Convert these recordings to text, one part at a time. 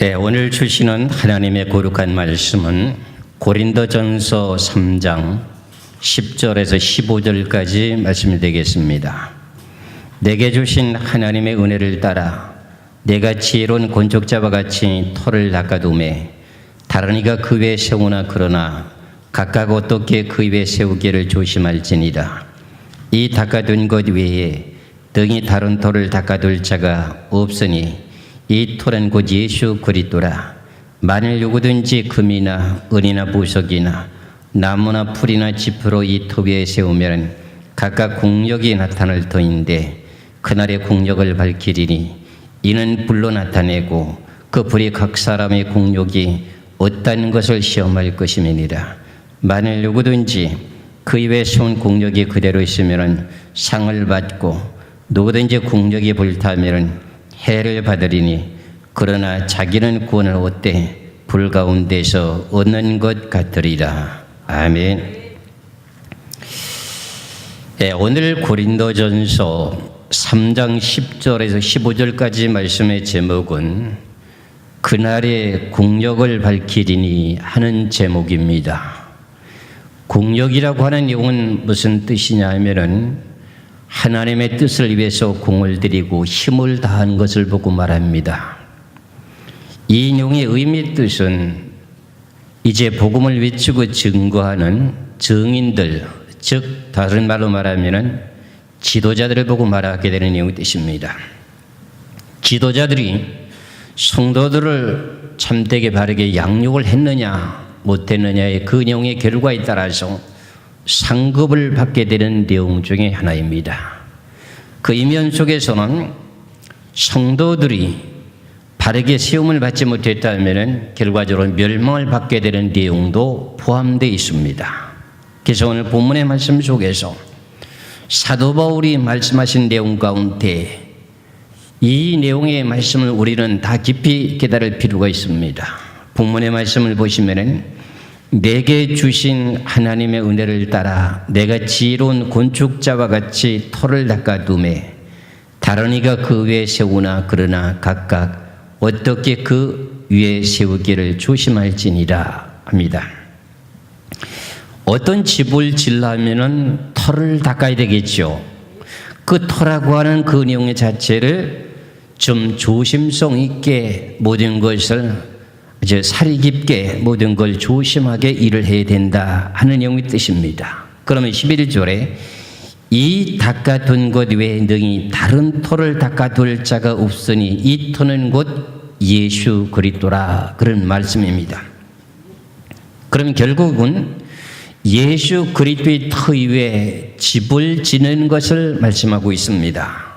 네, 오늘 주시는 하나님의 거룩한 말씀은 고린도전서 3장 10절에서 15절까지 말씀이 되겠습니다. 내게 주신 하나님의 은혜를 따라 내가 지혜로운 건축자와 같이 터를 닦아두매 다른 이가 그 위에 세우나 그러나 각각 어떻게 그 위에 세우기를 조심할지니라. 이 닦아둔 것 외에 등이 다른 터를 닦아둘 자가 없으니 이 터는 곧 예수 그리스도라. 만일 누구든지 금이나 은이나 보석이나 나무나 풀이나 짚으로 이 터 위에 세우면 각각 공력이 나타날 터인데 그날의 공력을 밝히리니 이는 불로 나타내고 그 불이 각 사람의 공력이 어떤 것을 시험할 것임이니라. 만일 누구든지 그 위에 세운 공력이 그대로 있으면 상을 받고 누구든지 공력이 불타면 해를 받으리니 그러나 자기는 구원을 얻되 불 가운데서 얻는 것 같으리라. 아멘. 네, 오늘 고린도전서 3장 10절에서 15절까지 말씀의 제목은 그날의 공력을 밝히리니 하는 제목입니다. 공력이라고 하는 내용은 무슨 뜻이냐 하면은 하나님의 뜻을 위해서 공을 들이고 힘을 다한 것을 보고 말합니다. 이 내용의 의미 뜻은 이제 복음을 외치고 증거하는 증인들, 즉 다른 말로 말하면 지도자들을 보고 말하게 되는 내용의 뜻입니다. 지도자들이 성도들을 참되게 바르게 양육을 했느냐 못했느냐의 그 내용의 결과에 따라서 상급을 받게 되는 내용 중에 하나입니다. 그 이면 속에서는 성도들이 바르게 세움을 받지 못했다면 결과적으로 멸망을 받게 되는 내용도 포함되어 있습니다. 그래서 오늘 본문의 말씀 속에서 사도 바울이 말씀하신 내용 가운데 이 내용의 말씀을 우리는 다 깊이 깨달을 필요가 있습니다. 본문의 말씀을 보시면은 내게 주신 하나님의 은혜를 따라 내가 지혜로운 건축자와 같이 터를 닦아두매 다른 이가 그 위에 세우나 그러나 각각 어떻게 그 위에 세우기를 조심할지니라 합니다. 어떤 집을 지으려면 터를 닦아야 되겠죠. 그 터라고 하는 그 내용 자체를 좀 조심성 있게 모든 것을 살이 깊게 모든 걸 조심하게 일을 해야 된다 하는 내용의 뜻입니다. 그러면 11절에 이 닦아둔 것 외에 능히 다른 터를 닦아둘 자가 없으니 이 터는 곧 예수 그리스도라 그런 말씀입니다. 그럼 결국은 예수 그리스도의 터 위에 집을 지는 것을 말씀하고 있습니다.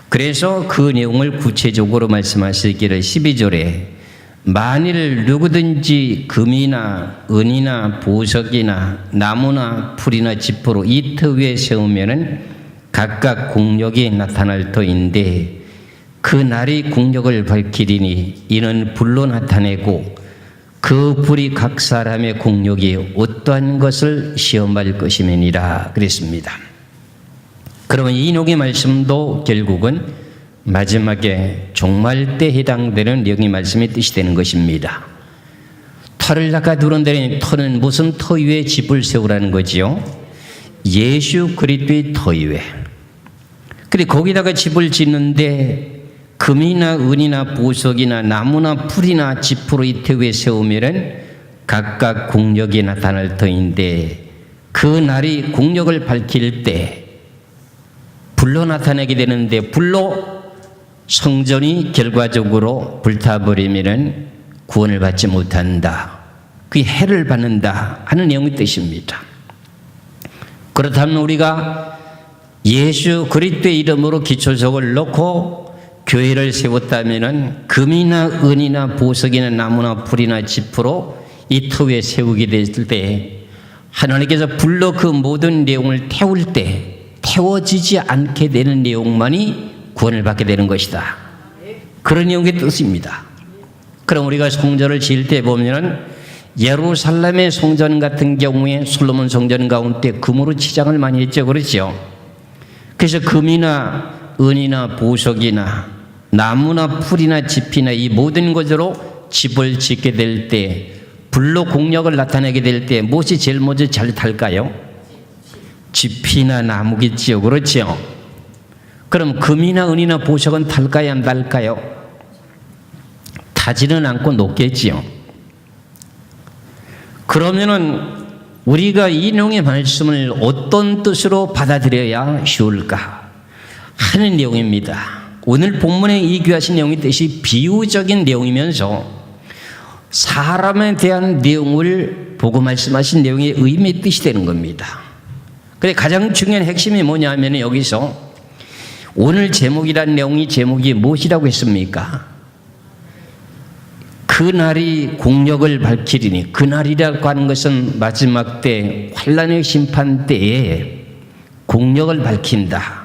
그래서 그 내용을 구체적으로 말씀하시기를 12절에 만일 누구든지 금이나 은이나 보석이나 나무나 풀이나 짚으로 이 터 위에 세우면은 각각 공력이 나타날 터인데 그 날이 공력을 밝히리니 이는 불로 나타내고 그 불이 각 사람의 공력이 어떠한 것을 시험할 것임이니라 그랬습니다. 그러면 이 내용의 말씀도 결국은 마지막에 종말 때 해당되는 내용의 말씀의 뜻이 되는 것입니다. 터를 닦아두는 데는 터는 무슨 터 위에 집을 세우라는 거지요? 예수 그리스도의 터 위에. 근데 거기다가 집을 짓는데 금이나 은이나 보석이나 나무나 풀이나 짚으로 이 터 위에 세우면은 각각 공력이 나타날 터인데 그 날이 공력을 밝힐 때 불로 나타내게 되는데 불로 성전이 결과적으로 불타버리면 구원을 받지 못한다. 그게 해를 받는다 하는 내용의 뜻입니다. 그렇다면 우리가 예수 그리스도의 이름으로 기초석을 놓고 교회를 세웠다면 금이나 은이나 보석이나 나무나 풀이나 짚으로 이 터 위에 세우게 됐을 때 하나님께서 불로 그 모든 내용을 태울 때 태워지지 않게 되는 내용만이 구원을 받게 되는 것이다. 그런 내용의 뜻입니다. 그럼 우리가 성전을 지을 때 보면 예루살렘의 성전 같은 경우에 솔로몬 성전 가운데 금으로 치장을 많이 했죠. 그렇죠? 그래서 금이나 은이나 보석이나 나무나 풀이나 짚이나 이 모든 것으로 집을 짓게 될 때, 불로 공력을 나타내게 될 때 무엇이 제일 먼저 잘 탈까요? 짚이나 나무겠지요. 그렇죠? 그럼 금이나 은이나 보석은 탈까요? 안 탈까요? 타지는 않고 녹겠지요. 그러면은 우리가 이 내용의 말씀을 어떤 뜻으로 받아들여야 쉬울까 하는 내용입니다. 오늘 본문에 이 귀하신 내용의 뜻이 비유적인 내용이면서 사람에 대한 내용을 보고 말씀하신 내용의 의미의 뜻이 되는 겁니다. 그런데 가장 중요한 핵심이 뭐냐면 여기서 오늘 제목이라는 내용이 제목이 무엇이라고 했습니까? 그날이 공력을 밝히리니, 그날이라고 하는 것은 마지막 때 환난의 심판 때에 공력을 밝힌다.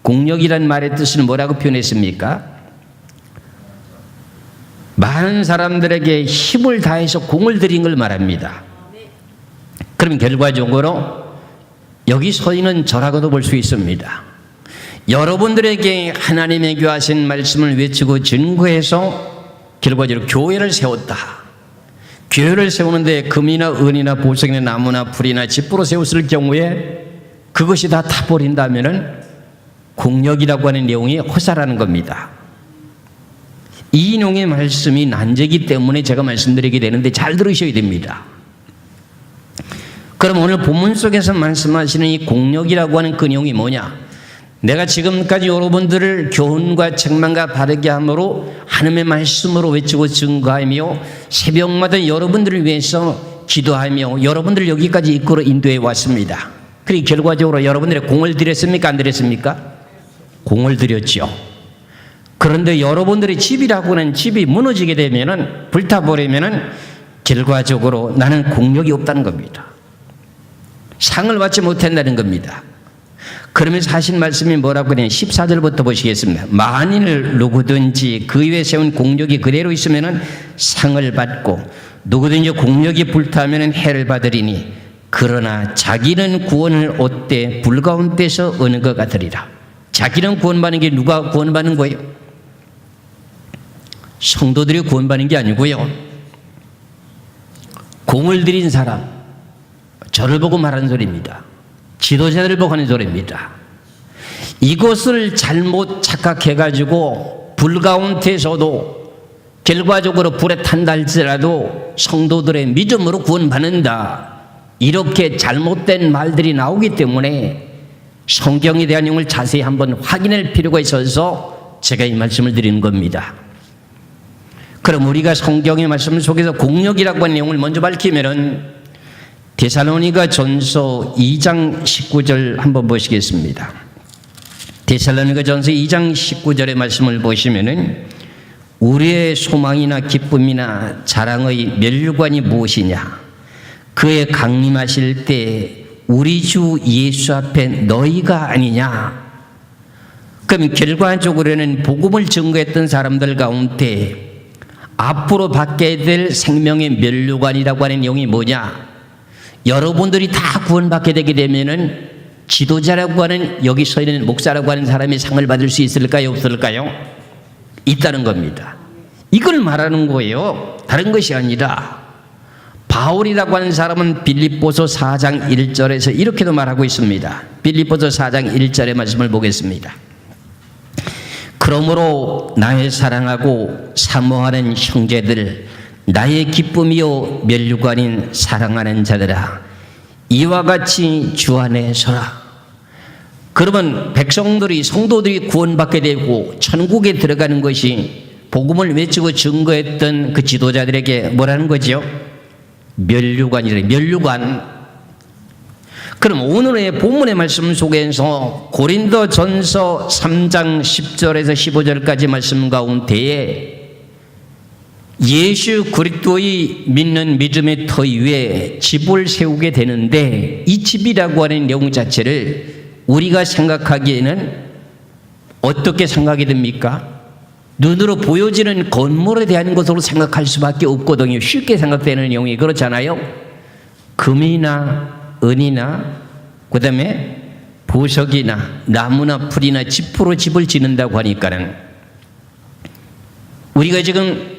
공력이란 말의 뜻은 뭐라고 표현했습니까? 많은 사람들에게 힘을 다해서 공을 들인 걸 말합니다. 그럼 결과적으로 여기 서 있는 저라고도 볼 수 있습니다. 여러분들에게 하나님의 귀하신 말씀을 외치고 증거해서 결과적으로 교회를 세웠다. 교회를 세우는데 금이나 은이나 보석이나 나무나 풀이나 짚으로 세웠을 경우에 그것이 다 타버린다면 공력이라고 하는 내용이 허사라는 겁니다. 이 내용의 말씀이 난제이기 때문에 제가 말씀드리게 되는데 잘 들으셔야 됩니다. 그럼 오늘 본문 속에서 말씀하시는 이 공력이라고 하는 그 내용이 뭐냐? 내가 지금까지 여러분들을 교훈과 책망과 바르게 함으로 하나님의 말씀으로 외치고 증거하며 새벽마다 여러분들을 위해서 기도하며 여러분들을 여기까지 이끌어 인도해 왔습니다. 그리고 결과적으로 여러분들의 공을 들였습니까? 안 들였습니까? 공을 들였죠. 그런데 여러분들의 집이라고 하는 집이 무너지게 되면은, 불타버리면은 결과적으로 나는 공력이 없다는 겁니다. 상을 받지 못한다는 겁니다. 그러면서 하신 말씀이 뭐라고 그러냐? 14절부터 보시겠습니다. 만일 누구든지 그 위에 세운 공력이 그대로 있으면은 상을 받고 누구든지 공력이 불타면은 해를 받으리니, 그러나 자기는 구원을 얻되 불가운데서 어느 것 같으리라. 자기는 구원받는 게 누가 구원받는 거예요? 성도들이 구원받는 게 아니고요. 공을 들인 사람, 저를 보고 말하는 소리입니다. 지도자들을 보고 하는 소리입니다. 이것을 잘못 착각해가지고 불 가운데서도 결과적으로 불에 탄다 할지라도 성도들의 믿음으로 구원받는다, 이렇게 잘못된 말들이 나오기 때문에 성경에 대한 내용을 자세히 한번 확인할 필요가 있어서 제가 이 말씀을 드리는 겁니다. 그럼 우리가 성경의 말씀 속에서 공력이라고 하는 내용을 먼저 밝히면은 데살로니가 전서 2장 19절 한번 보시겠습니다. 데살로니가 전서 2장 19절의 말씀을 보시면은 우리의 소망이나 기쁨이나 자랑의 멸류관이 무엇이냐? 그의 강림하실 때 우리 주 예수 앞에 너희가 아니냐? 그럼 결과적으로는 복음을 증거했던 사람들 가운데 앞으로 받게 될 생명의 멸류관이라고 하는 내용이 뭐냐? 여러분들이 다 구원받게 되게 되면은 지도자라고 하는, 여기 서 있는 목사라고 하는 사람이 상을 받을 수 있을까요? 없을까요? 있다는 겁니다. 이걸 말하는 거예요. 다른 것이 아니라 바울이라고 하는 사람은 빌립보서 4장 1절에서 이렇게도 말하고 있습니다. 빌립보서 4장 1절의 말씀을 보겠습니다. 그러므로 나의 사랑하고 사모하는 형제들, 나의 기쁨이요 멸류관인 사랑하는 자들아, 이와 같이 주 안에 서라. 그러면 백성들이, 성도들이 구원받게 되고 천국에 들어가는 것이 복음을 외치고 증거했던 그 지도자들에게 뭐라는 거죠? 멸류관이래. 멸류관. 그럼 오늘의 본문의 말씀 속에서 고린도전서 3장 10절에서 15절까지 말씀 가운데에 예수 그리스도의 믿는 믿음의 터 위에 집을 세우게 되는데, 이 집이라고 하는 내용 자체를 우리가 생각하기에는 어떻게 생각이 됩니까? 눈으로 보여지는 건물에 대한 것으로 생각할 수밖에 없거든요. 쉽게 생각되는 내용이 그렇잖아요. 금이나 은이나 그 다음에 보석이나 나무나 풀이나 짚으로 집을 짓는다고 하니까는 우리가 지금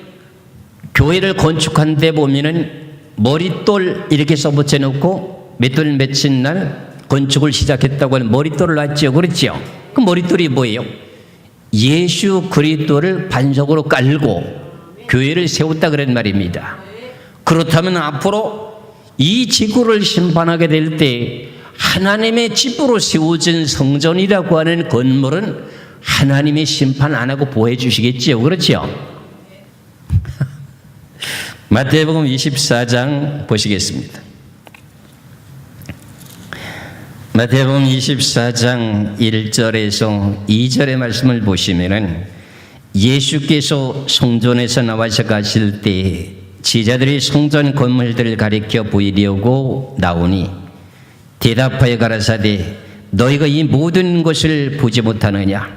교회를 건축한 데 보면은 머릿돌 이렇게 써붙여 놓고 몇 월 며칠 날 건축을 시작했다고 하는 머릿돌을 놨죠. 그렇죠? 그 머릿돌이 뭐예요? 예수 그리스도를 반석으로 깔고 교회를 세웠다 그런 말입니다. 그렇다면 앞으로 이 지구를 심판하게 될 때 하나님의 집으로 세워진 성전이라고 하는 건물은 하나님의 심판 안 하고 보호해 주시겠지요. 그렇죠? 마태복음 24장 보시겠습니다. 마태복음 24장 1절에서 2절의 말씀을 보시면은 예수께서 성전에서 나와서 가실 때 제자들이 성전 건물들을 가리켜 보이려고 나오니 대답하여 가라사대 너희가 이 모든 것을 보지 못하느냐?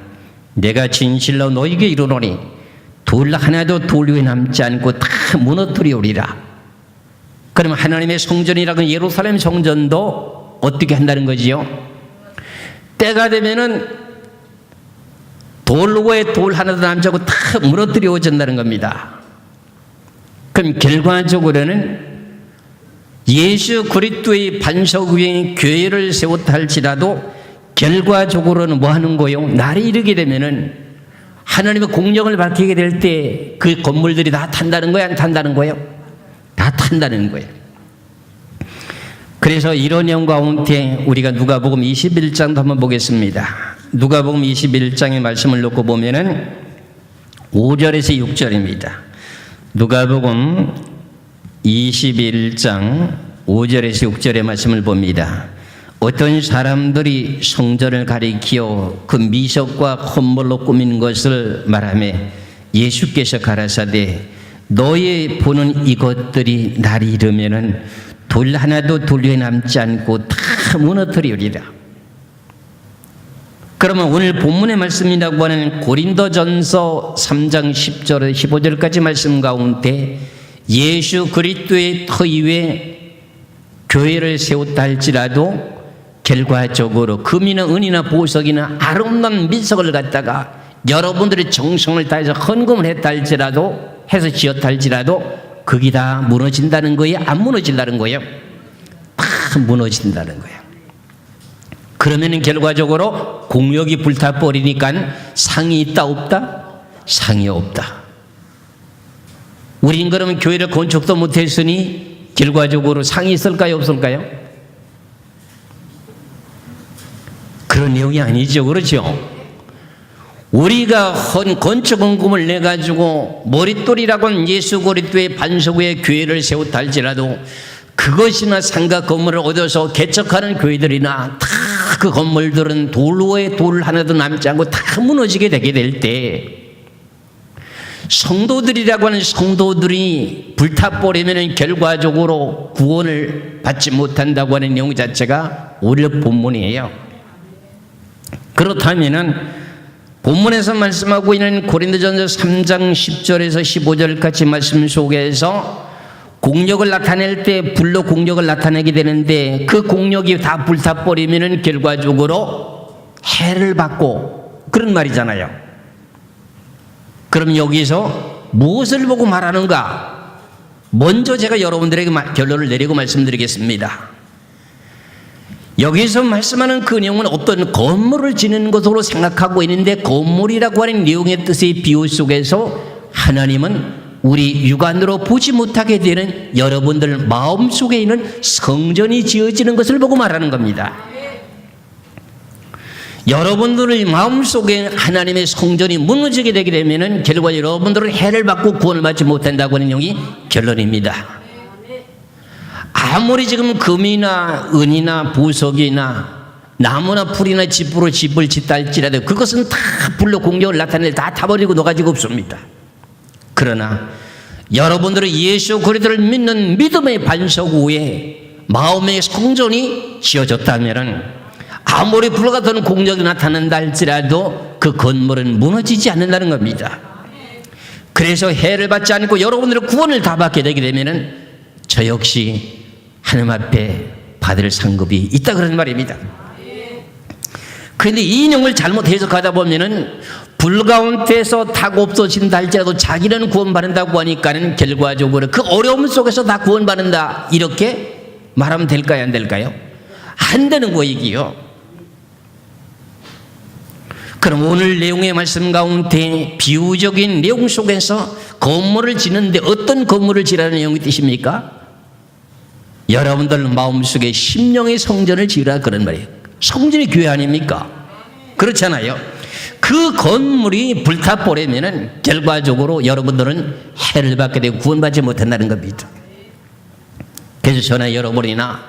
내가 진실로 너희에게 이르노니 돌 하나도 돌 위에 남지 않고 다 무너뜨리오리라. 그러면 하나님의 성전이라는 예루살렘 성전도 어떻게 한다는 거지요? 때가 되면은 돌 위에 돌 하나도 남지 않고 다 무너뜨려진다는 겁니다. 그럼 결과적으로는 예수 그리스도의 반석 위에 교회를 세웠다 할지라도 결과적으로는 뭐 하는 거예요? 날이 이르게 되면은 하나님의 공력을 밝히게 될 때 그 건물들이 다 탄다는 거예요? 안 탄다는 거예요? 다 탄다는 거예요. 그래서 이런 내용 가운데 우리가 누가복음 21장도 한번 보겠습니다. 누가복음 21장의 말씀을 놓고 보면은 5절에서 6절입니다. 누가복음 21장 5절에서 6절의 말씀을 봅니다. 어떤 사람들이 성전을 가리키어 그 미석과 콧물로 꾸민 것을 말하며 예수께서 가라사대 너희 보는 이것들이 날이 이르면은 돌 하나도 돌 위에 남지 않고 다 무너뜨리리라. 그러면 오늘 본문의 말씀이라고 하는 고린도전서 3장 10절에서 15절까지 말씀 가운데 예수 그리스도의 터 위에 교회를 세웠다 할지라도 결과적으로 금이나 은이나 보석이나 아름다운 민석을 갖다가 여러분들의 정성을 다해서 헌금을 했다 할지라도 해서 지었다 할지라도 그게 다 무너진다는 거예요? 안 무너진다는 거예요? 다 무너진다는 거예요. 그러면 결과적으로 공력이 불타버리니까 상이 있다 없다? 상이 없다. 우린 그러면 교회를 건축도 못했으니 결과적으로 상이 있을까요 없을까요? 그런 내용이 아니죠. 그렇죠? 우리가 건축 헌금을 내가지고 머릿돌이라고 하는 예수 그리스도의 반석 위에 교회를 세웠다 할지라도 그것이나 상가 건물을 얻어서 개척하는 교회들이나 다 그 건물들은 돌 위에 돌 하나도 남지 않고 다 무너지게 되게 될 때 성도들이라고 하는 성도들이 불타버리면 결과적으로 구원을 받지 못한다고 하는 내용 자체가 오히려 본문이에요. 그렇다면은 본문에서 말씀하고 있는 고린도전서 3장 10절에서 15절까지 말씀 속에서 공력을 나타낼 때 불로 공력을 나타내게 되는데 그 공력이 다 불타버리면 결과적으로 해를 받고 그런 말이잖아요. 그럼 여기서 무엇을 보고 말하는가? 먼저 제가 여러분들에게 결론을 내리고 말씀드리겠습니다. 여기서 말씀하는 그 내용은 어떤 건물을 지는 것으로 생각하고 있는데 건물이라고 하는 내용의 뜻의 비유 속에서 하나님은 우리 육안으로 보지 못하게 되는 여러분들 마음속에 있는 성전이 지어지는 것을 보고 말하는 겁니다. 여러분들의 마음속에 하나님의 성전이 무너지게 되게 되면 결과 여러분들은 해를 받고 구원을 받지 못한다고 하는 내용이 결론입니다. 아무리 지금 금이나 은이나 보석이나 나무나 풀이나 집으로 집을 짓다 할지라도 그것은 다 불로 공력을 나타낼 다 타버리고 녹아지고 없습니다. 그러나 여러분들은 예수 그리스도를 믿는 믿음의 반석 위에 마음의 성전이 지어졌다면 아무리 불같은 공력이 나타난다 할지라도 그 건물은 무너지지 않는다는 겁니다. 그래서 해를 받지 않고 여러분들의 구원을 다 받게 되게 되면 저 역시 하나님 앞에 받을 상급이 있다 그런 말입니다. 그런데 이 내용을 잘못 해석하다 보면은 불 가운데서 다가 없어진다 할지라도 자기는 구원받는다고 하니까는 결과적으로 그 어려움 속에서 다 구원받는다 이렇게 말하면 될까요? 안 될까요? 안 되는 거이기요. 그럼 오늘 내용의 말씀 가운데 비유적인 내용 속에서 건물을 짓는데 어떤 건물을 지으라는 내용이 뜻입니까? 여러분들 마음속에 심령의 성전을 지으라 그런 말이에요. 성전이 교회 아닙니까? 그렇잖아요. 그 건물이 불타버리면은 결과적으로 여러분들은 해를 받게 되고 구원받지 못한다는 겁니다. 그래서 저나 여러분이나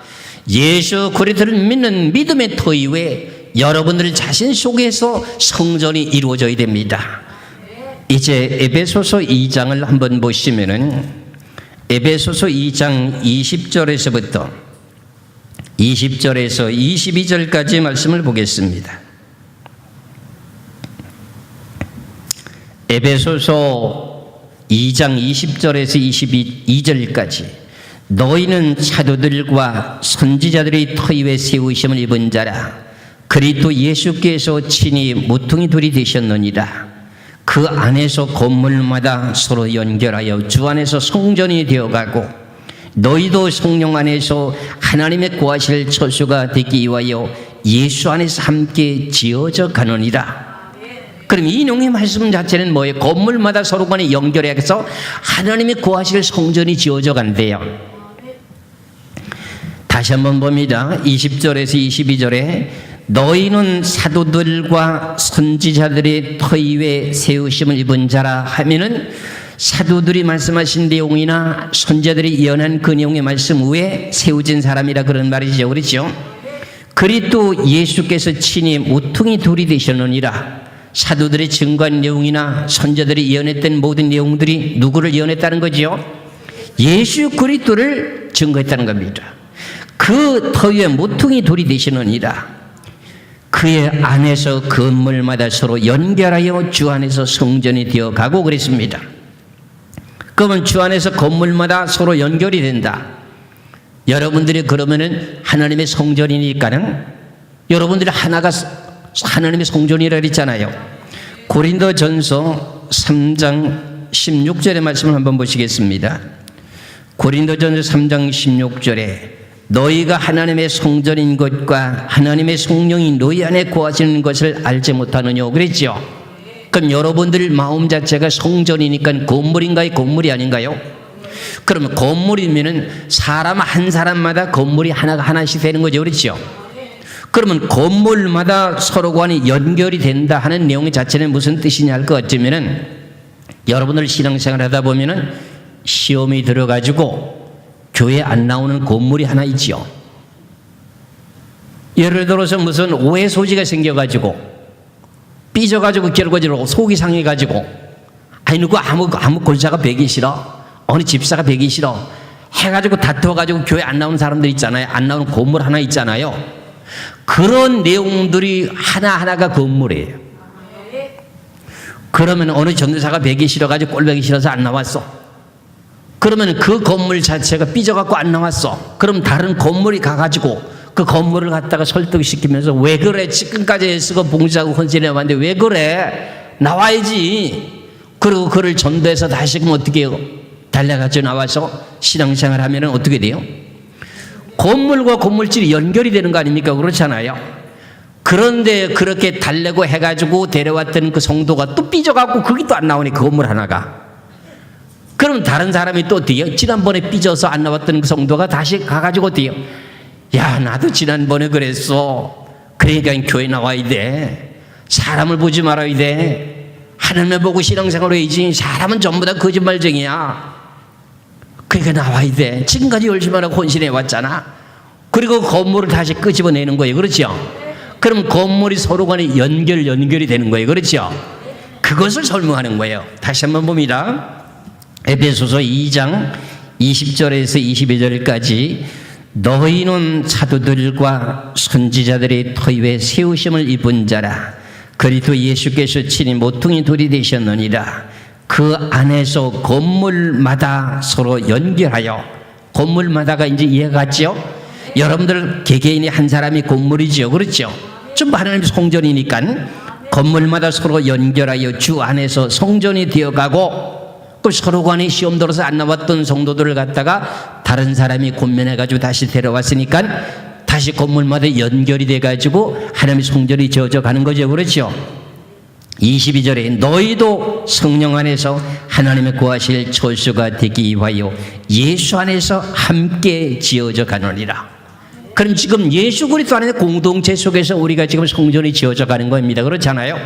예수 그리스도를 믿는 믿음의 터 위에 여러분들 자신 속에서 성전이 이루어져야 됩니다. 이제 에베소서 2장을 한번 보시면은 에베소서 2장 20절에서부터 20절에서 22절까지 말씀을 보겠습니다. 에베소서 2장 20절에서 22절까지 너희는 사도들과 선지자들의 터 위에 세우심을 입은 자라 그리스도 예수께서 친히 모퉁이 돌이 되셨느니라. 그 안에서 건물마다 서로 연결하여 주 안에서 성전이 되어가고 너희도 성령 안에서 하나님의 구하실 처소가 되기 위하여 예수 안에서 함께 지어져 가느니라. 그럼 이 내용의 말씀 자체는 뭐예요? 건물마다 서로 간에 연결해서 하나님의 구하실 성전이 지어져 간대요. 다시 한번 봅니다. 20절에서 22절에 너희는 사도들과 선지자들의 터 위에 세우심을 입은 자라 하면은 사도들이 말씀하신 내용이나 선지자들이 예언한 그 내용의 말씀 위에 세워진 사람이라 그런 말이죠. 그렇죠? 그리스도 예수께서 친히 모퉁이 돌이 되셨느니라. 사도들의 증거한 내용이나 선지자들이 예언했던 모든 내용들이 누구를 예언했다는 거죠? 예수 그리스도를 증거했다는 겁니다. 그 터 위에 모퉁이 돌이 되시느니라. 그의 안에서 건물마다 서로 연결하여 주 안에서 성전이 되어가고 그랬습니다. 그러면 주 안에서 건물마다 서로 연결이 된다. 여러분들이 그러면은 하나님의 성전이니까는 여러분들이 하나가 하나님의 성전이라 그랬잖아요. 고린도전서 3장 16절의 말씀을 한번 보시겠습니다. 고린도전서 3장 16절에 너희가 하나님의 성전인 것과 하나님의 성령이 너희 안에 거하시는 것을 알지 못하느냐 그랬죠. 그럼 여러분들 마음 자체가 성전이니까 건물인가요? 건물이 아닌가요? 그러면 건물이면은 사람 한 사람마다 건물이 하나가 하나씩 되는 거죠. 그렇죠? 그러면 건물마다 서로 간에 연결이 된다 하는 내용 자체는 무슨 뜻이냐 할 것 같으면은 여러분들 신앙생활 하다 보면은 시험이 들어가지고 교회 안 나오는 건물이 하나 있지요. 예를 들어서 무슨 오해 소지가 생겨가지고 삐져가지고 결과적으로 속이 상해가지고 아니 누구 아무 권사가 배기 싫어 어느 집사가 배기 싫어 해가지고 다투어가지고 교회 안 나오는 사람들 있잖아요. 안 나오는 건물 하나 있잖아요. 그런 내용들이 하나하나가 건물이에요. 그러면 어느 전도사가 배기 싫어가지고 꼴배기 싫어서 안 나왔어. 그러면 그 건물 자체가 삐져갖고 안 나왔어. 그럼 다른 건물이 가가지고 그 건물을 갖다가 설득시키면서 왜 그래? 지금까지 애쓰고 봉사하고 헌신해 왔는데 왜 그래? 나와야지. 그리고 그를 전도해서 다시금 어떻게 해요? 달려가지고 나와서 신앙생활 하면은 어떻게 돼요? 건물과 건물질이 연결이 되는 거 아닙니까? 그렇잖아요. 그런데 그렇게 달래고 해가지고 데려왔던 그 성도가 또 삐져갖고 그게 또 안 나오니 그 건물 하나가. 그럼 다른 사람이 또 어때요? 지난번에 삐져서 안 나왔던 그 성도가 다시 가가지고 어때요? 야 나도 지난번에 그랬어. 그러니까 교회 나와야 돼. 사람을 보지 말아야 돼. 하나님을 보고 신앙생활 해야지. 사람은 전부 다 거짓말쟁이야. 그러니까 나와야 돼. 지금까지 열심히 하고 헌신해 왔잖아. 그리고 건물을 다시 끄집어내는 거예요. 그렇죠? 그럼 건물이 서로 간에 연결이 되는 거예요. 그렇죠? 그것을 설명하는 거예요. 다시 한번 봅니다. 에베소서 2장 20절에서 22절까지 너희는 사도들과 선지자들의 터 위에 세우심을 입은 자라 그리스도 예수께서 친히 모퉁이 돌이 되셨느니라. 그 안에서 건물마다 서로 연결하여 건물마다가 이제 이해가 갔죠? 여러분들 개개인이 한 사람이 건물이죠. 그렇죠? 좀 하나님의 성전이니까 건물마다 서로 연결하여 주 안에서 성전이 되어가고, 그 서로 간에 시험 들어서 안 나왔던 성도들을 갖다가 다른 사람이 권면해가지고 다시 데려왔으니까 다시 건물마다 연결이 돼가지고 하나님의 성전이 지어져 가는 거죠. 그렇죠? 22절에 너희도 성령 안에서 하나님의 구하실 처소가 되기 위하여 예수 안에서 함께 지어져 가느니라. 그럼 지금 예수 그리스도 안에 공동체 속에서 우리가 지금 성전이 지어져 가는 겁니다. 그렇잖아요?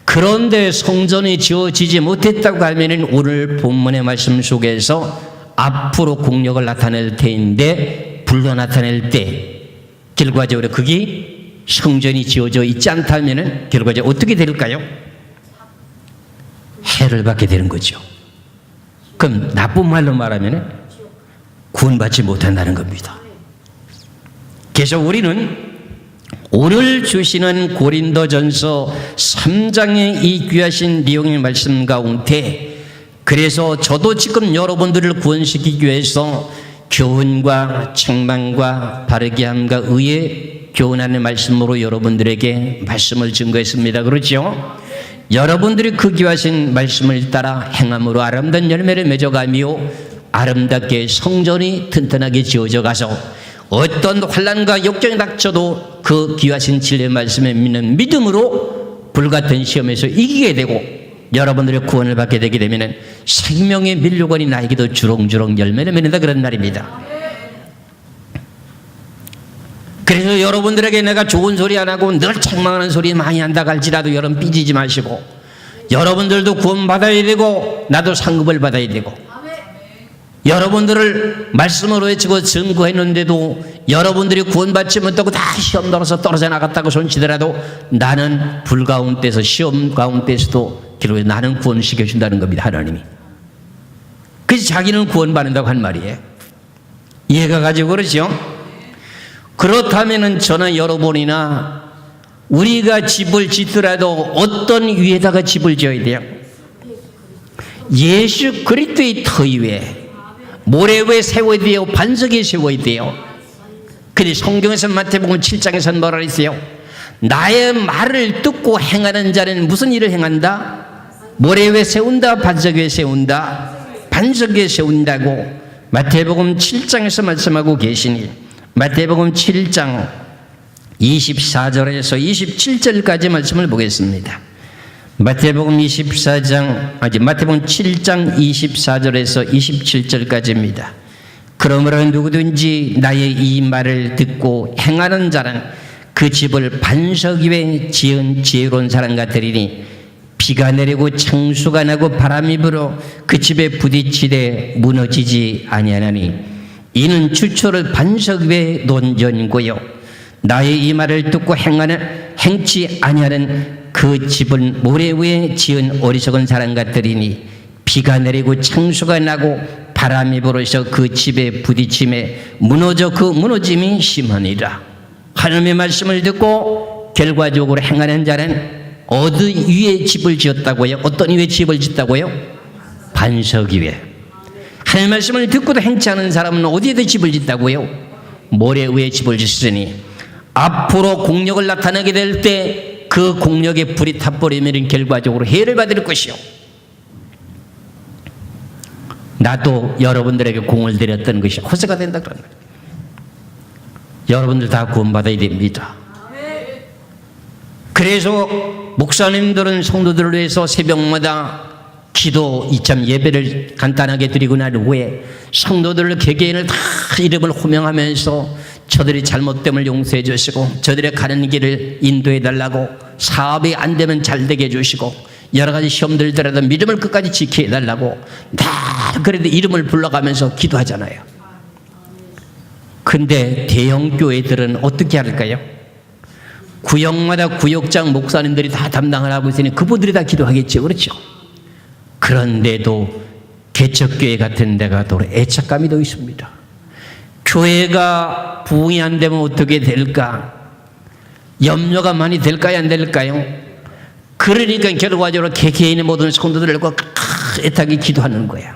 그런데 성전이 지어지지 못했다고 하면 오늘 본문의 말씀 속에서 앞으로 공력을 나타낼 때인데, 불러 나타낼 때 결과적으로 그게 성전이 지어져 있지 않다면 결과적으로 어떻게 될까요? 해를 받게 되는 거죠. 그럼 나쁜 말로 말하면 구원받지 못한다는 겁니다. 그래서 우리는 오늘 주시는 고린도전서 3장의 이 귀하신 내용의 말씀 가운데, 그래서 저도 지금 여러분들을 구원시키기 위해서 교훈과 책망과 바르게 함과 의에 교훈하는 말씀으로 여러분들에게 말씀을 증거했습니다. 그렇죠? 여러분들이 그 귀하신 말씀을 따라 행함으로 아름다운 열매를 맺어가며 아름답게 성전이 튼튼하게 지어져 가서 어떤 환난과 역경이 닥쳐도 그 귀하신 진리의 말씀에 믿는 믿음으로 불같은 시험에서 이기게 되고 여러분들의 구원을 받게 되게 되면 생명의 밀류관이 나에게도 주렁주렁 열매를 맺는다, 그런 말입니다. 그래서 여러분들에게 내가 좋은 소리 안 하고 늘 책망하는 소리 많이 한다 할지라도 여러분 삐지지 마시고, 여러분들도 구원 받아야 되고 나도 상급을 받아야 되고, 여러분들을 말씀으로 외치고 증거했는데도 여러분들이 구원받지 못하고 다 시험 들어서 떨어져 나갔다고 손치더라도 나는 불 가운데서 시험 가운데서도 결국에 나는 구원시켜준다는 겁니다, 하나님이. 그래서 자기는 구원받는다고 한 말이에요. 이해가 가지고 그러죠? 그렇다면 저는 여러분이나 우리가 집을 짓더라도 어떤 위에다가 집을 지어야 돼요? 예수 그리스도의 터 위에, 모래 위에 세워야 돼요? 반석에 세워야 돼요? 근데 성경에서 마태복음 7장에서는 뭐라 했어요? 나의 말을 듣고 행하는 자는 무슨 일을 행한다? 모래 위에 세운다, 반석 위에 세운다? 반석 위에 세운다고 마태복음 7장에서 말씀하고 계시니, 마태복음 7장 24절에서 27절까지 말씀을 보겠습니다. 마태복음 7장 24절에서 27절까지입니다. 그러므로 누구든지 나의 이 말을 듣고 행하는 자는 그 집을 반석 위에 지은 지혜로운 사람 같으리니 비가 내리고 창수가 나고 바람이 불어 그 집에 부딪히되 무너지지 아니하나니 이는 추초를 반석 위에 놓은 전이고요. 나의 이 말을 듣고 행치 아니하는 그 집은 모래 위에 지은 어리석은 사람 같으리니 비가 내리고 창수가 나고 바람이 불어서 그 집에 부딪힘에 무너져 그 무너짐이 심하니라. 하나님의 말씀을 듣고 결과적으로 행하는 자는 어디 위에 집을 지었다고요? 어떤 위에 집을 짓다고요? 반석 위에. 하나님의 말씀을 듣고도 행치 않은 사람은 어디에다 집을 짓다고요? 모래 위에 집을 짓으니 앞으로 공력을 나타내게 될 때 그 공력에 불이 타버리면 결과적으로 해를 받을 것이요. 나도 여러분들에게 공을 들였던 것이 허세가 된다 그런 거예요. 여러분들 다 구원받아야 됩니다. 그래서 목사님들은 성도들을 위해서 새벽마다 기도 예배를 간단하게 드리고 난 후에 성도들 개개인을 다 이름을 호명하면서 저들이 잘못됨을 용서해 주시고 저들의 가는 길을 인도해 달라고, 사업이 안 되면 잘 되게 해주시고 여러 가지 시험 들더라도 믿음을 끝까지 지켜해 달라고 다 그래도 이름을 불러가면서 기도하잖아요. 근데 대형 교회들은 어떻게 할까요? 구역마다 구역장 목사님들이 다 담당을 하고 있으니 그분들이 다 기도하겠죠. 그렇죠? 그런데도 개척교회 같은 데 가도 애착감이 더 있습니다. 교회가 부흥이 안 되면 어떻게 될까? 염려가 많이 될까요? 안 될까요? 그러니까 결과적으로 개개인의 모든 성도들과 애타게 기도하는 거야.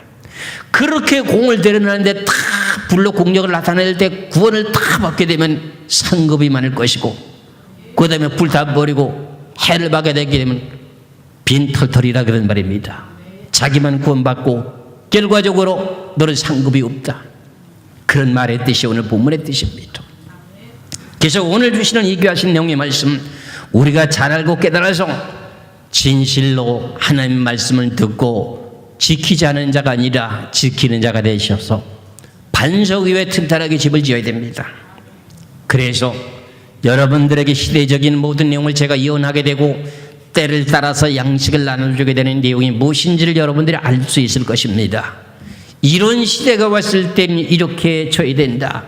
그렇게 공을 들여놨는데 다 불로 공력을 나타낼 때 구원을 다 받게 되면 상급이 많을 것이고, 그 다음에 불 다 버리고 해를 받게 되게 되면 빈털털이라 그런 말입니다. 자기만 구원받고 결과적으로 너는 상급이 없다. 그런 말의 뜻이 오늘 본문의 뜻입니다. 그래서 오늘 주시는 이 귀하신 내용의 말씀, 우리가 잘 알고 깨달아서 진실로 하나님 말씀을 듣고 지키지 않은 자가 아니라 지키는 자가 되셔서 반석 위에 튼튼하게 집을 지어야 됩니다. 그래서 여러분들에게 시대적인 모든 내용을 제가 이언하게 되고 때를 따라서 양식을 나눠주게 되는 내용이 무엇인지를 여러분들이 알 수 있을 것입니다. 이런 시대가 왔을 때는 이렇게 쳐야 된다.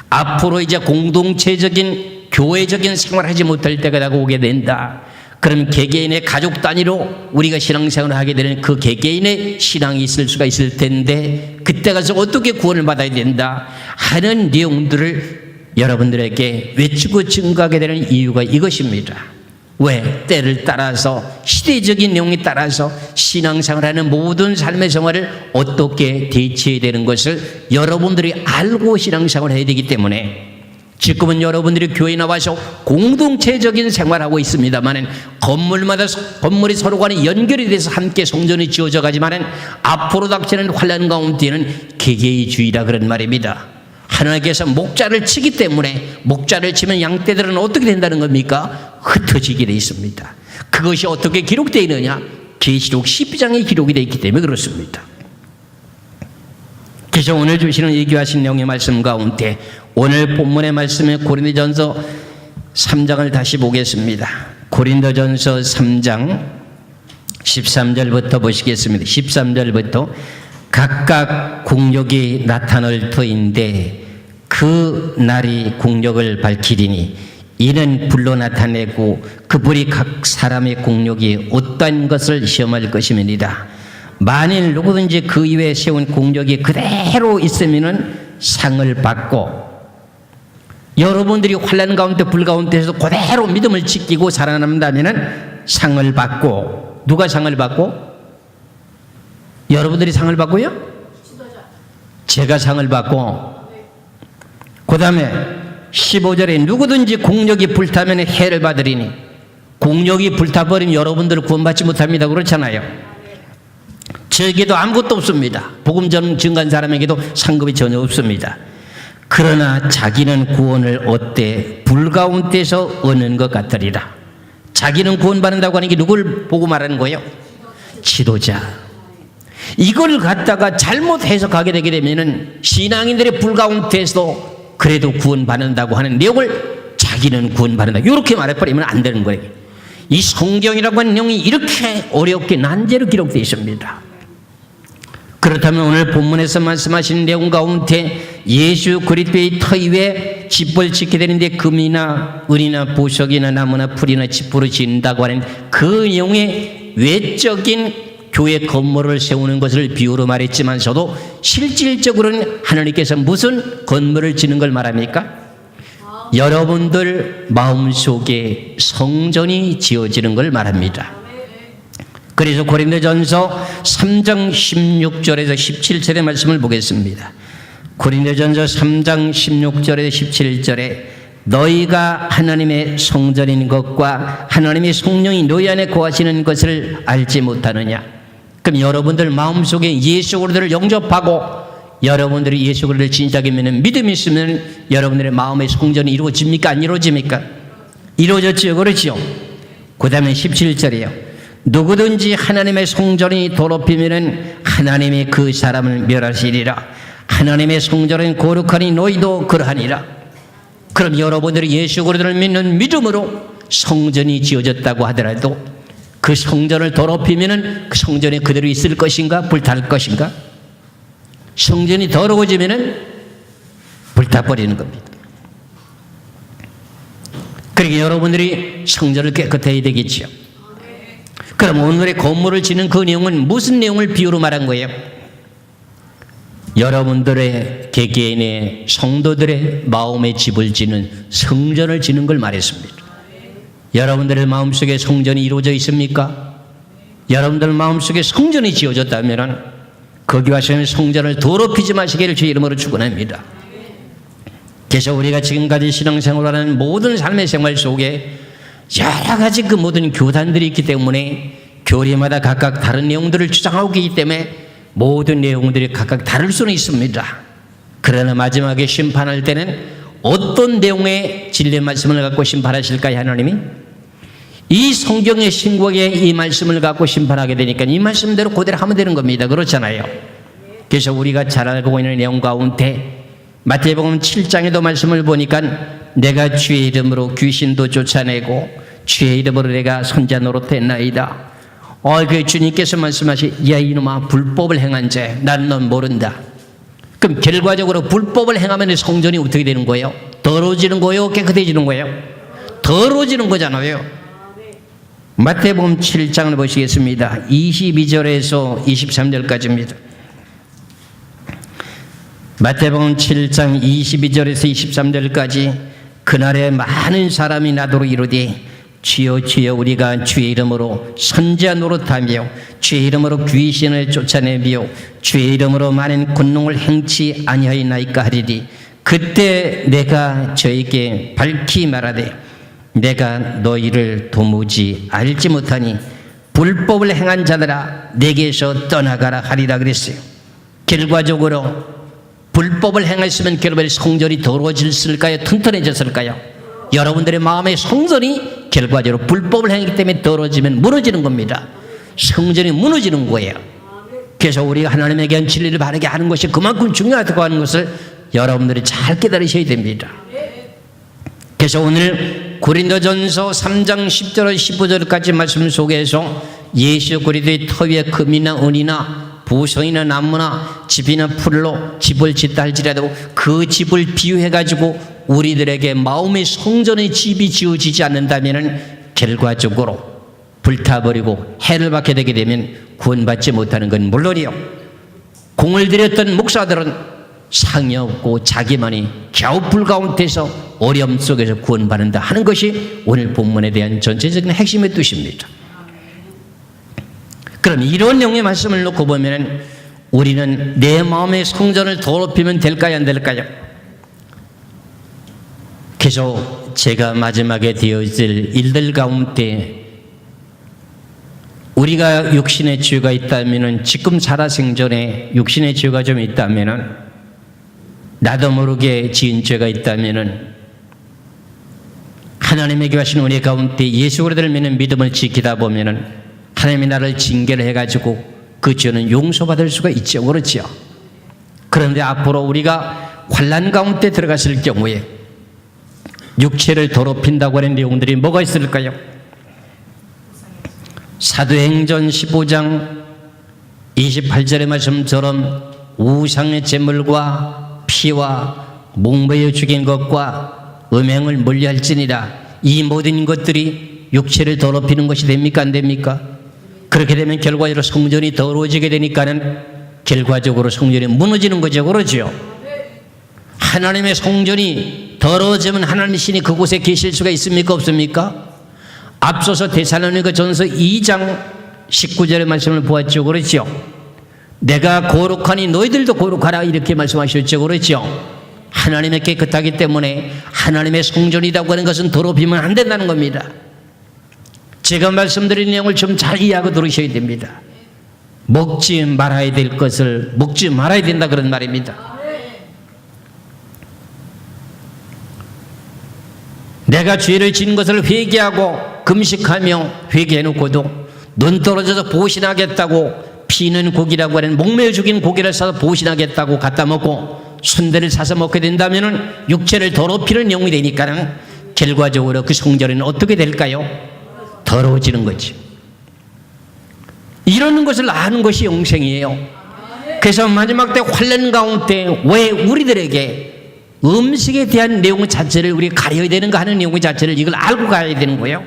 앞으로 이제 공동체적인 교회적인 생활을 하지 못할 때가 다가오게 된다. 그럼 개개인의 가족 단위로 우리가 신앙생활을 하게 되는 그 개개인의 신앙이 있을 수가 있을 텐데 그때 가서 어떻게 구원을 받아야 된다 하는 내용들을 여러분들에게 외치고 증거하게 되는 이유가 이것입니다. 왜? 때를 따라서 시대적인 내용에 따라서 신앙생활하는 모든 삶의 생활을 어떻게 대처해야 되는 것을 여러분들이 알고 신앙생활을 해야 되기 때문에 지금은 여러분들이 교회에 나와서 공동체적인 생활하고 있습니다만 건물이 서로 간에 연결이 돼서 함께 성전이 지어져 가지만 앞으로 닥치는 환난 가운데는 개개인주의라 그런 말입니다. 하나님께서 목자를 치기 때문에 목자를 치면 양떼들은 어떻게 된다는 겁니까? 흩어지게 되어 있습니다. 그것이 어떻게 기록되어 있느냐? 계시록 12장에 기록이 되어 있기 때문에 그렇습니다. 그래서 오늘 주시는 이 귀하신 내용의 말씀 가운데 오늘 본문의 말씀에 고린도전서 3장을 다시 보겠습니다. 고린도전서 3장 13절부터 보시겠습니다. 13절부터 각각 공력이 나타날 터인데 그 날이 공력을 밝히리니 이는 불로 나타내고 그 불이 각 사람의 공력이 어떠한 것을 시험할 것임이니라. 만일 누구든지 그 위에 세운 공력이 그대로 있으면 상을 받고 여러분들이 환난 가운데 불 가운데서 그대로 믿음을 지키고 살아남는다면 상을 받고 누가 상을 받고? 여러분들이 상을 받고요? 제가 상을 받고 그 다음에 15절에 누구든지 공력이 불타면 해를 받으리니 공력이 불타버리면 여러분들을 구원받지 못합니다. 그렇잖아요. 저에게도 아무것도 없습니다. 복음 증거한 사람에게도 상급이 전혀 없습니다. 그러나 자기는 구원을 얻되 불 가운데서 얻는 것 같으리라. 자기는 구원받는다고 하는 게 누굴 보고 말하는 거예요? 지도자. 이걸 갖다가 잘못 해석하게 되게 되면은 신앙인들의 불 가운데서 그래도 구원받는다고 하는 내용을 자기는 구원받는다 이렇게 말해버리면 안 되는 거예요. 이 성경이라고 하는 내용이 이렇게 어렵게 난제로 기록되어 있습니다. 그렇다면 오늘 본문에서 말씀하신 내용 가운데 예수 그리스도의 터 위에 집을 짓게 되는데 금이나 은이나 보석이나 나무나 풀이나 집으로 짓는다고 하는 그 내용의 외적인 교회 건물을 세우는 것을 비유로 말했지만서도 실질적으로는 하나님께서 무슨 건물을 짓는 걸 말합니까? 여러분들 마음속에 성전이 지어지는 걸 말합니다. 그래서 고린도전서 3장 16절에서 17절의 말씀을 보겠습니다. 고린도전서 3장 16절에서 17절에 너희가 하나님의 성전인 것과 하나님의 성령이 너희 안에 거하시는 것을 알지 못하느냐. 그럼 여러분들 마음속에 예수 그리스도를 영접하고 여러분들이 예수 그리스도를 진짜게 믿는 믿음이 있으면 여러분들의 마음의 성전이 이루어집니까? 안 이루어집니까? 이루어졌지요. 그렇지요. 그 다음에 17절이에요. 누구든지 하나님의 성전이 더럽히면 하나님이 그 사람을 멸하시리라. 하나님의 성전은 거룩하니 너희도 그러하니라. 그럼 여러분들이 예수 그리스도를 믿는 믿음으로 성전이 지어졌다고 하더라도 그 성전을 더럽히면 그 성전에 그대로 있을 것인가? 불탈 것인가? 성전이 더러워지면 불타버리는 겁니다. 그러니까 여러분들이 성전을 깨끗해야 되겠죠. 그럼 오늘의 건물을 짓는 그 내용은 무슨 내용을 비유로 말한 거예요? 여러분들의 개개인의 성도들의 마음의 집을 짓는 성전을 짓는 걸 말했습니다. 여러분들의 마음속에 성전이 이루어져 있습니까? 여러분들 마음속에 성전이 지어졌다면 거기 와서는 성전을 더럽히지 마시기를 주의 이름으로 축원합니다. 그래서 우리가 지금까지 신앙생활을 하는 모든 삶의 생활 속에 여러 가지 그 모든 교단들이 있기 때문에 교리마다 각각 다른 내용들을 주장하고 있기 때문에 모든 내용들이 각각 다를 수는 있습니다. 그러나 마지막에 심판할 때는 어떤 내용의 진리의 말씀을 갖고 심판하실까요? 하나님이 이 성경의 신구약에 이 말씀을 갖고 심판하게 되니까 이 말씀대로 그대로 하면 되는 겁니다. 그렇잖아요. 그래서 우리가 잘 알고 있는 내용 가운데 마태복음 7장에도 말씀을 보니까 내가 주의 이름으로 귀신도 쫓아내고 주의 이름으로 내가 선자 노릇했나이다. 그 주님께서 말씀하시, 야 이놈아 불법을 행한 자 나는 넌 모른다. 그럼 결과적으로 불법을 행하면 성전이 어떻게 되는 거예요? 더러워지는 거예요? 깨끗해지는 거예요? 더러워지는 거잖아요. 마태복음 7장을 보시겠습니다. 22절에서 23절까지입니다. 마태복음 7장 22절에서 23절까지 그날에 많은 사람이 나더러 이르되 주여 주여 우리가 주의 이름으로 선지자 노릇하며 주의 이름으로 귀신을 쫓아내며 주의 이름으로 많은 권능을 행치 아니하였나이까 하리니 그때 내가 저에게 밝히 말하되 내가 너희를 도무지 알지 못하니 불법을 행한 자들아 내게서 떠나가라 하리라 그랬어요. 결과적으로 불법을 행했으면 결국에 성전이 더러워졌을까요? 튼튼해졌을까요? 여러분들의 마음의 성전이 결과적으로 불법을 행했기 때문에 더러워지면 무너지는 겁니다. 성전이 무너지는 거예요. 그래서 우리가 하나님에게 한 진리를 바르게 하는 것이 그만큼 중요하다고 하는 것을 여러분들이 잘 깨달으셔야 됩니다. 그래서 오늘 고린도전서 3장 10절 15절까지 말씀 속에서 예수 그리스도의 터위에 금이나 은이나 보성이나 나무나 집이나 풀로 집을 짓다 할지라도 그 집을 비유해가지고 우리들에게 마음의 성전의 집이 지어지지 않는다면 결과적으로 불타버리고 해를 받게 되게 되면 구원받지 못하는 건 물론이요. 공을 들였던 목사들은 상이 없고 자기만이 갸우풀 가운데서 어려움 속에서 구원받는다 하는 것이 오늘 본문에 대한 전체적인 핵심의 뜻입니다. 그럼 이런 내용의 말씀을 놓고 보면 우리는 내 마음의 성전을 더럽히면 될까요? 안 될까요? 그래서 제가 마지막에 되어질 일들 가운데 우리가 육신의 죄가 있다면 지금 살아생전에 육신의 죄가 좀 있다면 나도 모르게 지은 죄가 있다면 하나님에게 하신 은혜 가운데 예수 그리스도를 믿는 믿음을 지키다 보면 하나님이 나를 징계를 해가지고 그 죄는 용서받을 수가 있죠. 그렇죠? 그런데 앞으로 우리가 환난 가운데 들어갔을 경우에 육체를 더럽힌다고 하는 내용들이 뭐가 있을까요? 사도행전 15장 28절의 말씀처럼 우상의 제물과 피와 목매어 죽인 것과 음행을 멀리할지니라. 이 모든 것들이 육체를 더럽히는 것이 됩니까? 안 됩니까? 그렇게 되면 결과적으로 성전이 더러워지게 되니까는 결과적으로 성전이 무너지는 거죠. 그러죠? 하나님의 성전이 더러워지면 하나님 신이 그곳에 계실 수가 있습니까? 없습니까? 앞서서 데살로니가 전서 2장 19절의 말씀을 보았죠. 그렇죠? 내가 거룩하니 너희들도 거룩하라 이렇게 말씀하셨죠. 그렇죠? 하나님의 깨끗하기 때문에 하나님의 성전이라고 하는 것은 더럽히면 안 된다는 겁니다. 제가 말씀드린 내용을 좀 잘 이해하고 들으셔야 됩니다. 먹지 말아야 될 것을 먹지 말아야 된다 그런 말입니다. 내가 죄를 지은 것을 회개하고 금식하며 회개해놓고도 눈 떨어져서 보신하겠다고 피는 고기라고 하는 목매어 죽인 고기를 사서 보신하겠다고 갖다 먹고 순대를 사서 먹게 된다면 육체를 더럽히는 내용이 되니까는 결과적으로 그 성전은 어떻게 될까요? 더러워지는 거지. 이러는 것을 아는 것이 영생이에요. 그래서 마지막 때 환난 가운데 왜 우리들에게 음식에 대한 내용 자체를 우리가 가려야 되는가 하는 내용 자체를 이걸 알고 가야 되는 거예요.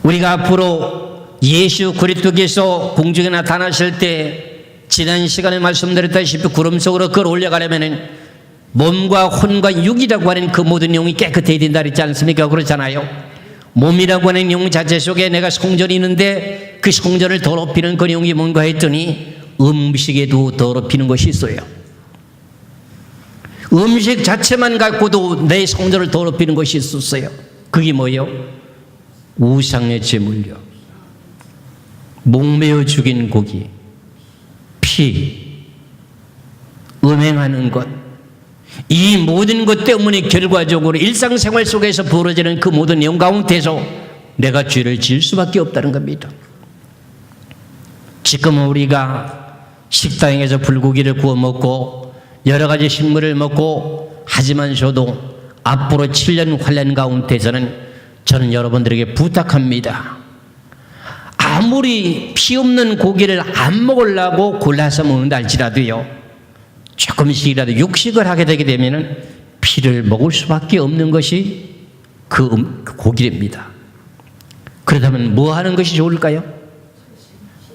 우리가 앞으로 예수 그리스도께서 공중에 나타나실 때 지난 시간에 말씀드렸다시피 구름 속으로 끌어 올려가려면 몸과 혼과 육이라고 하는 그 모든 내용이 깨끗해야 된다 그랬지 않습니까? 그렇잖아요. 몸이라고 하는 내용 자체 속에 내가 성전이 있는데 그 성전을 더럽히는 그 내용이 뭔가 했더니 음식에도 더럽히는 것이 있어요. 음식 자체만 갖고도 내 성전을 더럽히는 것이 있었어요. 그게 뭐예요? 우상의 제물요, 목매어 죽인 고기, 피, 음행하는 것, 이 모든 것 때문에 결과적으로 일상생활 속에서 벌어지는 그 모든 내용 가운데서 내가 죄를 지을 수밖에 없다는 겁니다. 지금 우리가 식당에서 불고기를 구워 먹고 여러 가지 식물을 먹고 하지만 저도 앞으로 7년 환란 가운데서는 저는 여러분들에게 부탁합니다. 아무리 피 없는 고기를 안 먹으려고 골라서 먹는다 할지라도요, 조금씩이라도 육식을 하게 되게 되면 피를 먹을 수밖에 없는 것이 그 고기입니다. 그렇다면 뭐 하는 것이 좋을까요?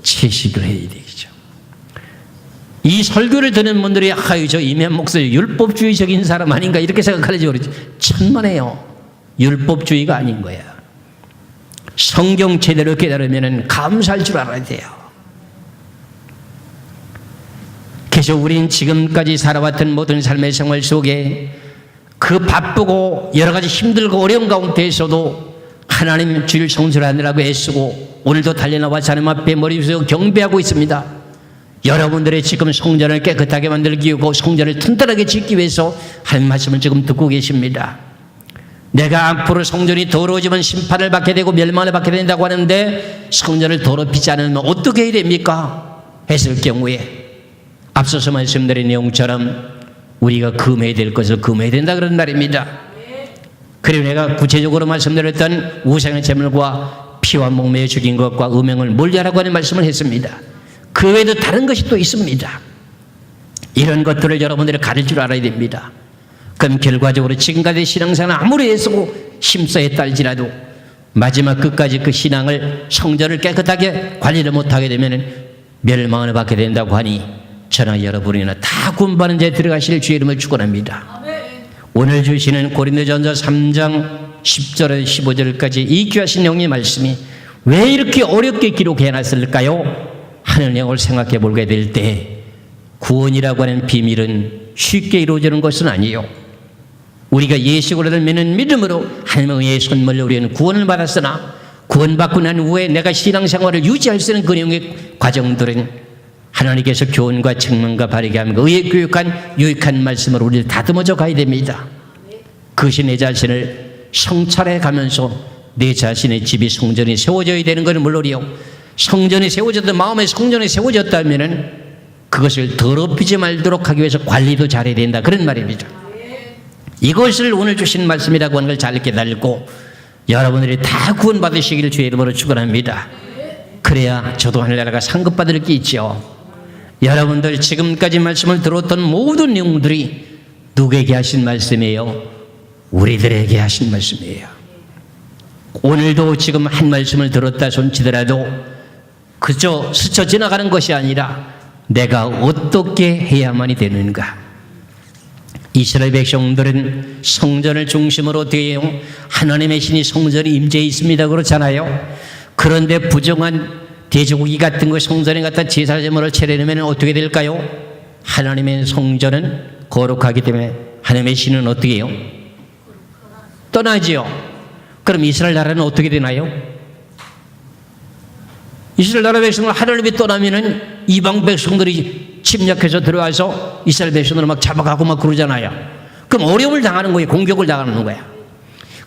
채식을 해야 되겠죠. 이 설교를 듣는 분들이 아유, 저 이면 목사님 율법주의적인 사람 아닌가 이렇게 생각하는지 모르지. 천만에요. 율법주의가 아닌 거야. 성경 제대로 깨달으면 감사할 줄 알아야 돼요. 그래서 우린 지금까지 살아왔던 모든 삶의 생활 속에 그 바쁘고 여러 가지 힘들고 어려운 가운데에서도 하나님 주일 성수를 하느라고 애쓰고 오늘도 달려나와 하나님 앞에 머리 숙여 경배하고 있습니다. 여러분들의 지금 성전을 깨끗하게 만들기 위하고 성전을 튼튼하게 짓기 위해서 하나님 말씀을 지금 듣고 계십니다. 내가 앞으로 성전이 더러워지면 심판을 받게 되고 멸망을 받게 된다고 하는데 성전을 더럽히지 않으면 어떻게 해야 됩니까? 했을 경우에 앞서서 말씀드린 내용처럼 우리가 금해야 될 것을 금해야 된다 그런 말입니다. 그리고 내가 구체적으로 말씀드렸던 우상의 제물과 피와 목매어 죽인 것과 음행을 멀리하라고 하는 말씀을 했습니다. 그 외에도 다른 것이 또 있습니다. 이런 것들을 여러분들이 가릴 줄 알아야 됩니다. 그럼 결과적으로 지금까지 신앙생활 아무리 애쓰고 힘써했다 할지라도 마지막 끝까지 그 신앙을 성전을 깨끗하게 관리를 못하게 되면 멸망을 받게 된다고 하니 저나 여러분이나 다 구원받는 자에 들어가실 주의 이름을 축원합니다. 오늘 주시는 고린도전서 3장 10절에서 15절까지 이 귀하신 영의 말씀이 왜 이렇게 어렵게 기록해놨을까요? 하는 내용을 생각해 보게 될 때 구원이라고 하는 비밀은 쉽게 이루어지는 것은 아니에요. 우리가 예식으로 믿는 믿음으로 하나님의 선물로 우리는 구원을 받았으나 구원받고 난 후에 내가 신앙생활을 유지할 수 있는 그 내용의 과정들은 하나님께서 교훈과 책망과 바르게 하며 의에 교육한 유익한 말씀으로 우리를 다듬어져 가야 됩니다. 그것이 내 자신을 성찰해 가면서 내 자신의 집이 성전이 세워져야 되는 것은 물론이요, 성전이 세워졌다, 마음의 성전이 세워졌다면 그것을 더럽히지 말도록 하기 위해서 관리도 잘해야 된다 그런 말입니다. 이것을 오늘 주신 말씀이라고 하는 걸 잘 깨달고 여러분들이 다 구원받으시기를 주의 이름으로 축원합니다. 그래야 저도 하늘나라가 상급받을 게 있죠. 여러분들 지금까지 말씀을 들었던 모든 내용들이 누구에게 하신 말씀이에요? 우리들에게 하신 말씀이에요. 오늘도 지금 한 말씀을 들었다 손치더라도 그저 스쳐 지나가는 것이 아니라 내가 어떻게 해야만이 되는가. 이스라엘 백성들은 성전을 중심으로 되어 하나님의 신이 성전에 임재해 있습니다 그렇잖아요. 그런데 부정한 돼지고기 같은 거 성전에 갖다 제사제물을 차려놓으면 어떻게 될까요? 하나님의 성전은 거룩하기 때문에 하나님의 신은 어떻게 해요? 떠나지요. 그럼 이스라엘 나라는 어떻게 되나요? 이스라엘 나라 백성을 하나님이 떠나면은 이방 백성들이 침략해서 들어와서 이스라엘 백성들을 막 잡아가고 막 그러잖아요. 그럼 어려움을 당하는 거예요. 공격을 당하는 거야.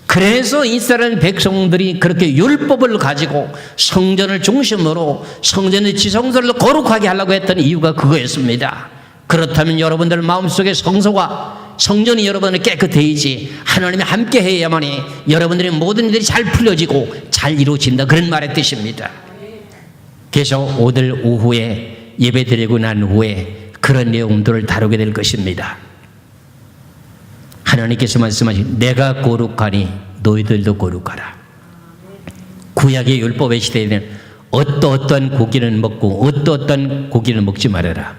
그래서 이스라엘 백성들이 그렇게 율법을 가지고 성전을 중심으로 성전의 지성소를 거룩하게 하려고 했던 이유가 그거였습니다. 그렇다면 여러분들 마음속에 성소가 성전이 여러분을 깨끗해야지 하나님이 함께 해야만이 여러분들의 모든 일들이 잘 풀려지고 잘 이루어진다 그런 말의 뜻입니다. 그래서 오늘 오후에 예배 드리고 난 후에 그런 내용들을 다루게 될 것입니다. 하나님께서 말씀하신 내가 거룩하니 너희들도 거룩하라. 구약의 율법의 시대에는 어떠한 고기는 먹고 어떠한 고기는 먹지 말아라.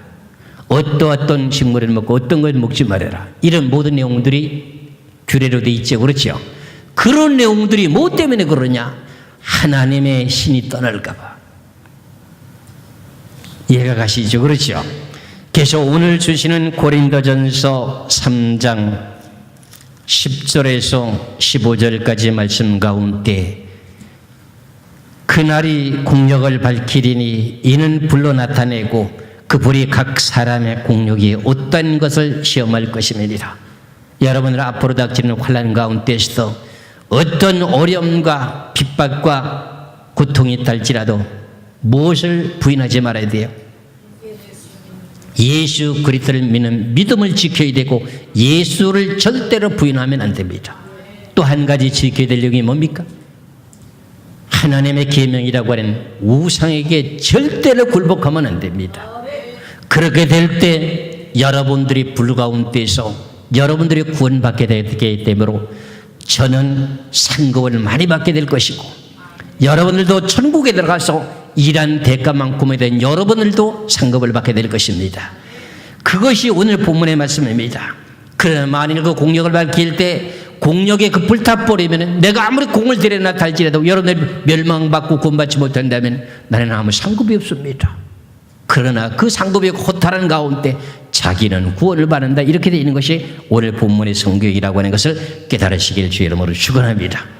어떠한 식물을 먹고 어떤 걸 먹지 말아라. 이런 모든 내용들이 규례로 돼 있죠. 그렇죠? 그런 내용들이 뭐 때문에 그러냐? 하나님의 신이 떠날까 봐. 이해가 가시죠? 그렇죠? 그래서 오늘 주시는 고린도전서 3장 10절에서 15절까지 말씀 가운데 그날이 공력을 밝히리니 이는 불로 나타내고 그 불이 각 사람의 공력이 어떤 것을 시험할 것임이니라. 여러분들 앞으로 닥치는 환난 가운데서도 어떤 어려움과 핍박과 고통이 있달지라도 무엇을 부인하지 말아야 돼요? 예수 그리스도를 믿는 믿음을 지켜야 되고 예수를 절대로 부인하면 안 됩니다. 또 한 가지 지켜야 될 내용이 뭡니까? 하나님의 계명이라고 하는 우상에게 절대로 굴복하면 안 됩니다. 그렇게 될 때 여러분들이 불 가운데서 여러분들이 구원받게 되기 때문에 저는 상급을 많이 받게 될 것이고 여러분들도 천국에 들어가서 일한 대가만큼에 대한 여러분들도 상급을 받게 될 것입니다. 그것이 오늘 본문의 말씀입니다. 그러나 만일 그 공력을 밝힐 때 공력에 그 불타버리면 내가 아무리 공을 들여놨다 할지라도 여러분들 멸망받고 구원받지 못한다면 나는 아무 상급이 없습니다. 그러나 그 상급이 허탈한 가운데 자기는 구원을 받는다, 이렇게 되어 있는 것이 오늘 본문의 성경이라고 하는 것을 깨달으시기를 주의 이름으로 축원합니다.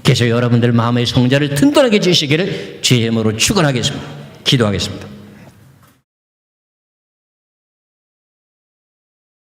그래서 여러분들 마음의 성자를 든든하게 주시기를 주의 이름으로 축원하겠습니다. 기도하겠습니다.